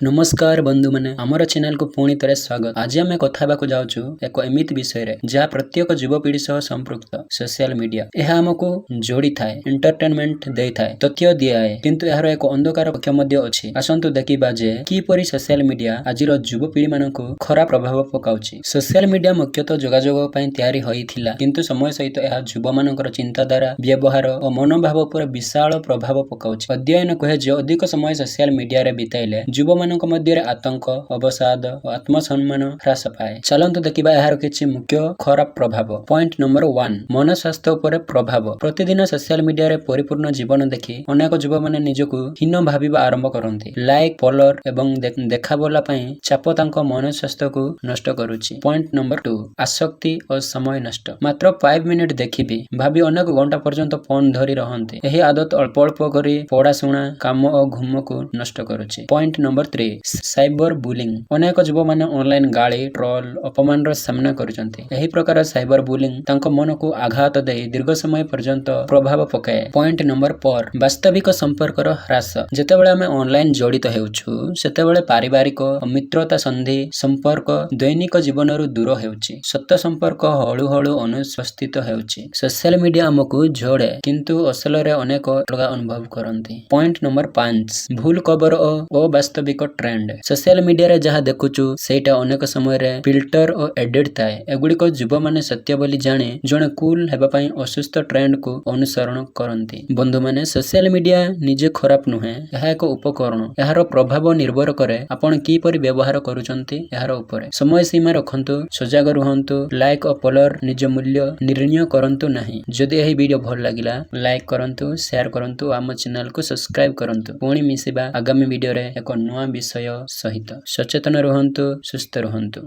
नमस्कार बंधु मैंने आमर चैनल को पुणी थे स्वागत। आज आम कथा जाऊँ एक एमित विषय जहाँ प्रत्येक युवपीढ़ी सह संपृक्त सोशल मीडिया यह आमको जोड़ी थाए एंटरटेनमेंट दे थाए तथ्य दिए किंतु यार एक अंधकार पक्ष अच्छी। आसतु देखा जे किपरि सोशल मीडिया आज युवपीढ़ी मानक खराब प्रभाव पकाउछि। सोशल मीडिया मुख्यतः जोगाजोग तैयारी होइथिला किंतु समय सहित यह युवा मानकर चिंताधारा व्यवहार और मनोभाव पर विशाल प्रभाव पकाउछि। अध्ययन कहे जे अधिक समय सोशल मीडिया रे बिताइले युवा मध्य आतंक अवसाद और आत्मसम्मान ह्रास पाए। चलतु देखा यार किछि मुख्य खराब प्रभाव। पॉइंट नंबर 1 मन स्वास्थ्य उपर प्रभाव। प्रतिदिन सोशल मीडिया रे परिपूर्ण जीवन देखि अनेक युवा माने निजकु हीन भाबिबा आरंभ करନ୍ତି। लाइक फॉलोअर एवं देखाबोला पई चाप तांको मन स्वास्थ्य को नष्ट करूछि। पॉइंट नंबर 2 आसक्ति और समय नष्ट। मात्र 5 मिनिट देखिबी भाबी अनेक घंटा पर्यंत फोन धरी रहନ୍ତି। एही आदत अल्प अल्प करी पढ़ाशुना काम और घुम को नष्ट करूछि। Point number 3 cyber bullying. अनेक युवा माने ऑनलाइन गाली ट्रोल अपमान रो सामना करुचंती। एही प्रकार साइबर बुलिंग तांको मन को आघात दे दीर्घ समय पर्यंत प्रभाव पकाए। पॉइंट नंबर 4 वास्तविक संपर्क रो ह्रास। जेतेबेले आमे ऑनलाइन जड़ित हेउछु सेतेबेले पारिवारिक मित्रता संधि संपर्क दैनिक जीवन रु दूर हेउछि। सत्य संपर्क हळु हळु अनुपस्थित हेउछि। सोशल मीडिया हमकु जोड़े किंतु असल रे अनेक अलग अनुभव करंती। पॉइंट नंबर 5 भूल खबर और अवास्तविक ट्रेंड। सोशल मीडिया रे जहाँ देखुचु सेटा अनेक समय रे फिल्टर और एडिट थाए। एगुड़िक युवा माने सत्य बोली जाने जणे कूल हेबा पई असुस्थ ट्रेंड को अनुसरण करंती। बंधु माने सोशल मीडिया निजे खराब नुहे यह एक उपकरण। यार प्रभाव निर्भर करे आपण किपरि व्यवहार करूचंती यार उपरे। समय सीमा रखंतु सजग रुहंतु लाइक और फॉलोअर निज मूल्य निर्णय करंतु नहीं। जदि एही वीडियो भल लागिला लाइक करंतु शेयर करंतु आम चैनल को सब्सक्राइब करंतु। पुणी मिसिबा आगामी वीडियो रे एक नया विषय सहित। सचेतन रुहंतु सुस्थ रुहंतु।